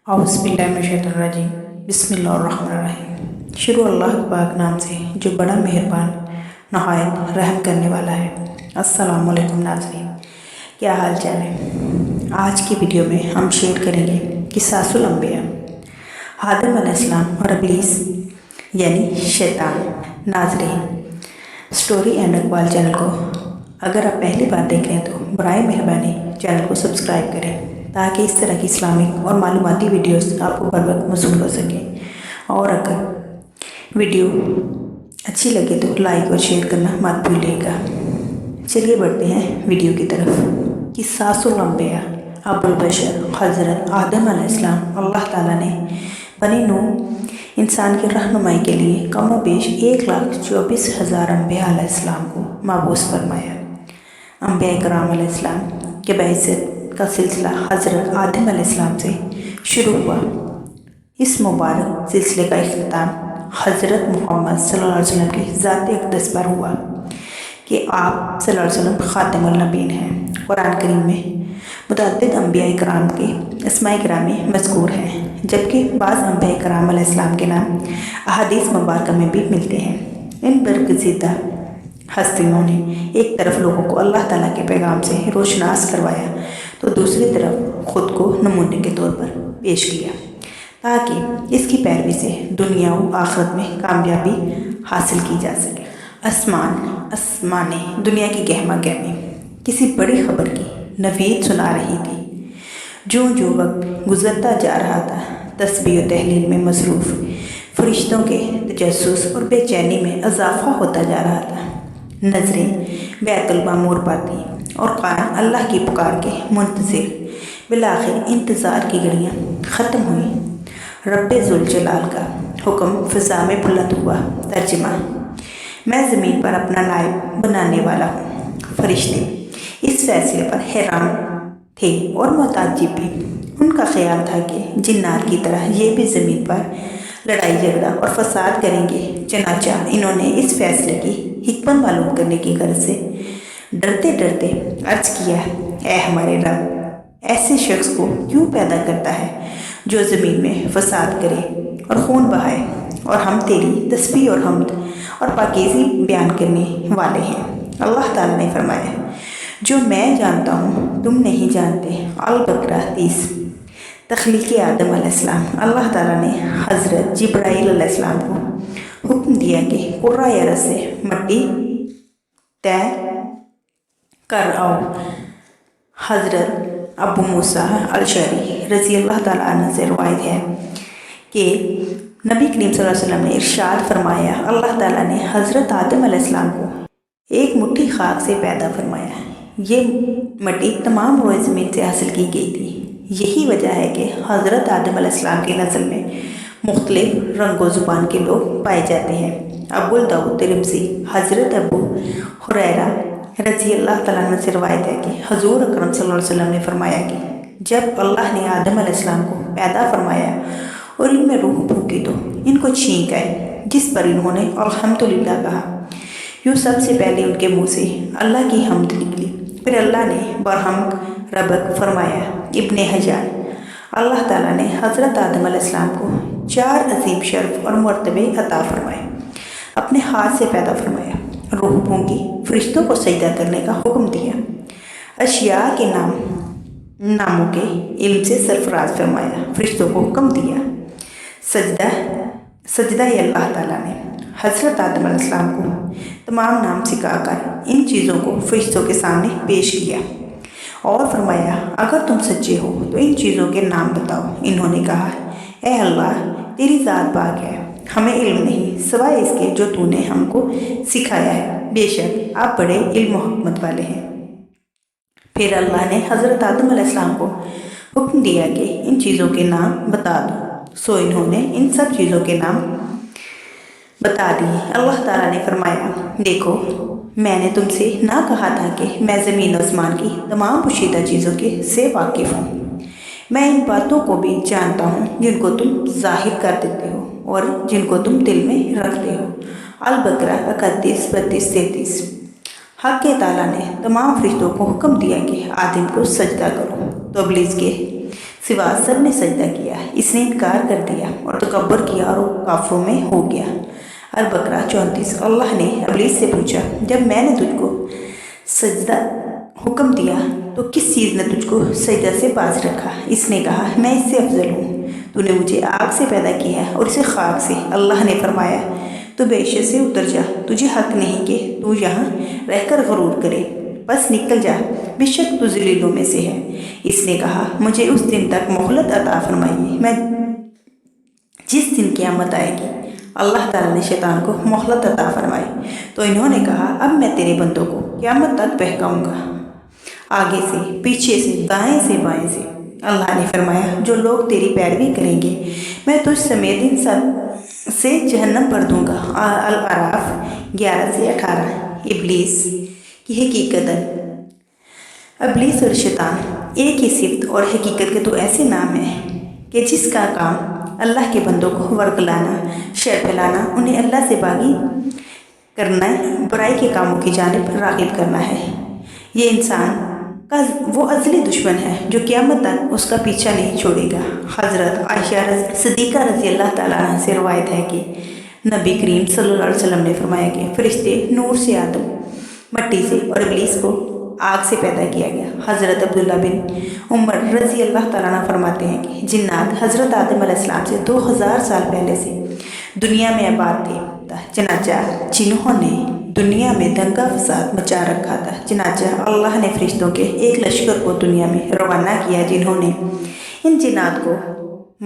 औज़ुबिल्लाहिमिनश्शैतानिर्रजीम बिस्मिल्लाहिर्रहमानिर्रहीम। शुरू अल्लाह के पाक नाम से जो बड़ा मेहरबान नहायत रहम करने वाला है। अस्सलामु अलैकुम नाज़रीन, क्या हाल चाल है। आज की वीडियो में हम शेयर करेंगे क़िसासुल अंबिया, आदम अलैहिस्सलाम और इब्लीस यानी शैतान। नाज़रीन, स्टोरी एंड अक़वाल चैनल को अगर आप पहली बार देख रहे हैं तो बराए मेहरबानी चैनल को सब्सक्राइब करें ताकि इस तरह की इस्लामिक और मालूमाती वीडियोस आपको बर वक्त मौसूल हो सकें। और अगर वीडियो अच्छी लगे तो लाइक और शेयर करना मत भूलिएगा। चलिए बढ़ते हैं वीडियो की तरफ। क़िसासुल अंबिया, अबुल बशर हज़रत आदम अलैहिस्सलाम अल्लाह ताला ने बनी नूह इंसान की रहनुमाई के लिए कमो बेश 1,24,000 अंबिया अलैहिस्सलाम को मबूस फरमाया। अंबिया इकराम अलैहिस्सलाम के बैसत का सिलसिला हज़रत आदम अलैहिस्सलाम से शुरू हुआ। इस मुबारक सिलसिले का इख्तिताम हज़रत मुहम्मद सल्लल्लाहु अलैहि वसल्लम की ज़ात अक़दस पर हुआ कि आप सल्लल्लाहु अलैहि वसल्लम ख़ातिमुन नबीय्यीन हैं। कुरान करीम में मुतअद्दिद अंबिया इकराम के अस्माए किरामी मज़कूर हैं, जबकि बाज़ अंबिया इकराम अलैहिस्सलाम के नाम अहादीस मुबारका में भी मिलते हैं। इन बरगज़ीदा हस्तियों ने एक तरफ लोगों को अल्लाह ताला के पैगाम से रोशनास करवाया तो दूसरी तरफ ख़ुद को नमूने के तौर पर पेश किया ताकि इसकी पैरवी से दुनिया व आखिरत में कामयाबी हासिल की जा सके। आसमाने दुनिया की गहमा गहमी किसी बड़ी खबर की नवीद सुना रही थी। जो वक्त गुजरता जा रहा था तस्बीह व तहलील में मसरूफ़ फरिश्तों के तजस्सुस और बेचैनी में इजाफ़ा होता जा रहा था। नज़रें बैतुल मामूर पर थी और कान अल्लाह की पुकार के मुंतज़िर। बिलाखिर इंतज़ार की घड़ियाँ ख़त्म हुई। रब्बे ज़ुल जलाल का हुक्म फ़िज़ा में बुलंद हुआ। तर्जुमा, मैं ज़मीन पर अपना नायब बनाने वाला हूँ। फरिश्ते इस फैसले पर हैरान थे और मुताज्जिब भी। उनका ख्याल था कि जिन्नात की तरह ये भी ज़मीन पर लड़ाई झगड़ा और फसाद करेंगे। चनाचा इन्होंने इस फैसले की हिकमत मालूम करने की गर्ज से डरते डरते अर्ज़ किया, ऐ हमारे रब, ऐसे शख्स को क्यों पैदा करता है जो ज़मीन में फसाद करे और खून बहाए, और हम तेरी तस्बीह और हम्द और पाकीज़ी बयान करने वाले हैं। अल्लाह ताला ने फरमाया, जो मैं जानता हूँ तुम नहीं जानते। अल-बकरा 30। तख्लीक़ आदम अलैहिस्सलाम। अल्लाह ताला ने हज़रत जिब्राईल अलैहिस्सलाम को हुक्म दिया कि कुर्रा अरज़ से मट्टी तय कर आओ। हज़रत अबू मूसा अल-अशअरी रज़ी अल्लाह ताला अन्हु से रवायत है कि नबी करीम सल्लल्लाहु अलैहि वसल्लम ने इरशाद फरमाया, अल्लाह ताला ने हज़रत आदम अलैहिस्सलाम को एक मुट्ठी खाक से पैदा फरमाया। ये मट्टी तमाम रोए ज़मीन से हासिल की गई थी। यही वजह है कि हज़रत आदम अलैहिस्सलाम की नस्ल में मुख्तलिफ रंगो ज़ुबान के लोग पाए जाते हैं। अबुल दाऊद तिरमिज़ी हज़रत अबू हुरैरा रज़ी अल्लाह तआला अन्हु से रवायत है कि हज़ूर अकरम सल्लल्लाहु अलैहि वसल्लम ने फरमाया कि जब अल्लाह ने आदम अलैहिस्सलाम को पैदा फरमाया और इनमें रूह फूंकी तो इनको छींक आए, जिस पर इन्होंने अल्हम्दुलिल्लाह कहा। यूँ सबसे पहले उनके मुँह से अल्लाह की हम्द निकली। फिर अल्लाह ने बरहम्क रबक फरमाया। इब्ने हजान, अल्लाह ताला ने हज़रत आदम अलैहिस्सलाम को 4 अजीम शर्फ और मर्तबे अता फरमाए। अपने हाथ से पैदा फरमाया, रूह फूंकी, फरिश्तों को सजदा करने का हुक्म दिया, अशिया के नामों के इल्म से सरफराज फरमाया, फरिश्तों को हुक्म दिया। सजदा अल्लाह ताला ने हज़रत आदम अलैहिस्सलाम को तमाम नाम सिखाकर इन चीज़ों को फरिश्तों के सामने पेश किया और फरमाया, अगर तुम सच्चे हो तो इन चीज़ों के नाम बताओ। इन्होंने कहा, ए अल्लाह, तेरी ज़ात पाक है, हमें इल्म नहीं सिवाय इसके जो तूने हमको सिखाया है। बेशक आप बड़े इल्म व हिकमत वाले हैं। फिर अल्लाह ने हज़रत आदम अलैहिस्सलाम को हुक्म दिया कि इन चीज़ों के नाम बता दो। सो इन्होंने इन सब चीज़ों के नाम बता दिए। अल्लाह ताला ने फरमाया, देखो, मैंने तुमसे ना कहा था कि मैं ज़मीन आसमान की तमाम पोशीदा चीज़ों के से वाकिफ़ हूँ। मैं इन बातों को भी जानता हूँ जिनको तुम ज़ाहिर कर देते हो और जिनको तुम दिल में रखते हो। अल-बकरा 31, 32, 33। हक़ के ताला ने तमाम फरिश्तों को हुक्म दिया कि आदम को सजदा करो तो इब्लीस के सिवा सब ने सजदा किया। इसने इनकार कर दिया और तकब्बर किया और काफरों में हो गया। अल-बकरा 34। अल्लाह ने इब्लीस से पूछा, जब मैंने तुझको सजदा हुक्म दिया तो किस चीज़ ने तुझको सजदा से बाज रखा? इसने कहा, मैं इससे अफजल हूँ, तूने मुझे आग से पैदा किया है और इसे खाक से। अल्लाह ने फरमाया, तो बेशक से उतर जा, तुझे हक नहीं कि तू यहाँ रहकर गरूर करे, बस निकल जा, बेशक तू ज़लीलों में से है। इसने कहा, मुझे उस दिन तक मोहलत अता फरमाइए मैं जिस दिन क़यामत आएगी। अल्लाह ताला ने शैतान को मोहलत अता फरमाई तो इन्होंने कहा, अब मैं तेरे बंदों को क़यामत तक बहकाऊँगा, आगे से, पीछे से, दाएं से, बाएं से। अल्लाह ने फरमाया, जो लोग तेरी पैरवी करेंगे मैं तुझ समेत इन सब से जहन्नम भर दूँगा। अल-अराफ 11 से 18। इब्लीस की हकीकत। इब्लीस और शैतान एक ही सिफ्त और हकीकत के तो ऐसे नाम हैं कि जिसका काम अल्लाह के बंदों को वरगलाना, शर फैलाना, उन्हें अल्लाह से बागी करना, बुराई के कामों की जानिब राग़िब करना है। ये इंसान का वो अज़ली दुश्मन है जो क़यामत तक उसका पीछा नहीं छोड़ेगा। हज़रत आयशा सिद्दीक़ा रज़ी अल्लाह ताला अन्हा से रवायत है कि नबी करीम सल्लल्लाहु अलैहि वसल्लम ने फरमाया कि फ़रिश्ते नूर से आदम, मट्टी से और इब्लीस को आग से पैदा किया गया। हज़रत अब्दुल्ला बिन उमर रज़ी अल्लाह ताला अन्हु फरमाते हैं कि जिन्नात हज़रत आदम अलैहिस्सलाम से 2000 साल पहले से दुनिया में आबाद थे। चनाचा जिन्होंने दुनिया में दंगा फसाद मचा रखा था, चनाचा अल्लाह ने फरिश्तों के एक लश्कर को दुनिया में रवाना किया जिन्होंने इन जिन्नात को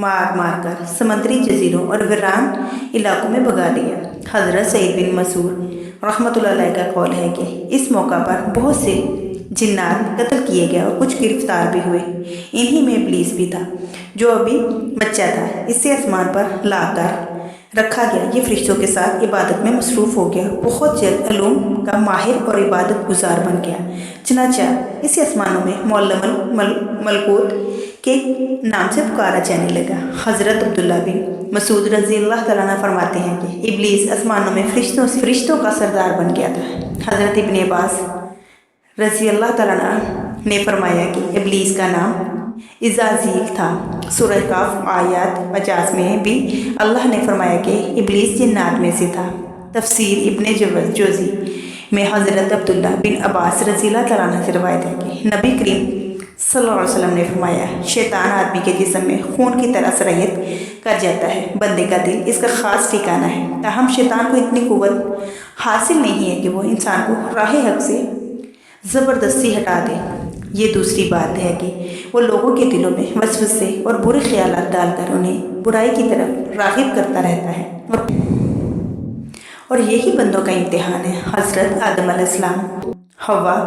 मार मार कर समंदरी जजीरों और वीरान इलाकों में भगा दिया। हज़रत सईद बिन मसूर रहमतुल्लाह अलैह का कौल है कि इस मौका पर बहुत से जिन्नात कत्ल किए गए और कुछ गिरफ्तार भी हुए। इन्हीं में इब्लीस भी था जो अभी बच्चा था। इसे आसमान पर लाकर रखा गया। ये फरिश्तों के साथ इबादत में मसरूफ़ हो गया। बहुत जल्द अलूम का माहिर और इबादत गुजार बन गया। चनाचा इसे आसमानों में मौलमल मलकूत के नाम से पुकारा जाने लगा। हज़रत अब्दुल्ला बिन मसूद रज़ी अल्लाह ताला अन्हु फरमाते हैं कि इब्लीस आसमानों में फरिश्तों का सरदार बन गया था। हज़रत इब्न अब्बास रज़ी अल्लाह ताला अन्हु ने फरमाया कि इब्लीस का नाम इज़ाज़ील था। सूरह काफ आयत 50 में भी अल्लाह ने फरमाया कि इब्लीस जिन्नात में से था। तफसीर इब्न जोज़ी में हज़रत अब्दुल्ला बिन अब्बास रज़ी अल्लाह ताला अन्हु से रवायत है कि नबी करीम सल्लल्लाहु अलैहि वसल्लम ने फरमाया, शैतान आदमी के जिस्म में खून की तरह सरयत कर जाता है। बंदे का दिल इसका ख़ास ठिकाना है। ताहम शैतान को इतनी क़ुव्वत हासिल नहीं है कि वो इंसान को राह हक़ से ज़बरदस्ती हटा दे। ये दूसरी बात है कि वो लोगों के दिलों में वसवसे और बुरे ख्यालात डालकर उन्हें बुराई की तरफ राग़िब करता रहता है और यही बंदों का इम्तिहान है। हज़रत आदम अलैहिस्सलाम हव्वा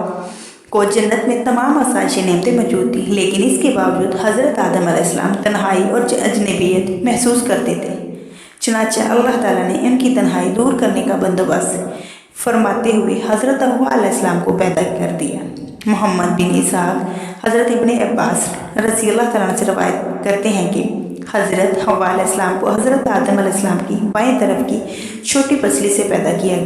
को जन्नत में तमाम आसाइशें नेमतें मौजूद थीं, लेकिन इसके बावजूद हज़रत आदम अलैहिस्सलाम तन्हाई और अजनबियत महसूस करते थे। चनाचा अल्लाह ताला ने इनकी तन्हाई दूर करने का बंदोबस्त फरमाते हुए हज़रत हव्वा अलैहिस्सलाम को पैदा कर दिया। मोहम्मद बिन इसहाक़ हज़रत इब्न अब्बास रज़ी अल्लाह ताला से रवायत करते हैं कि हज़रत हव्वा अलैहिस्सलाम को हज़रत आदम अलैहिस्सलाम की बाएं तरफ की छोटी पसली से पैदा किया।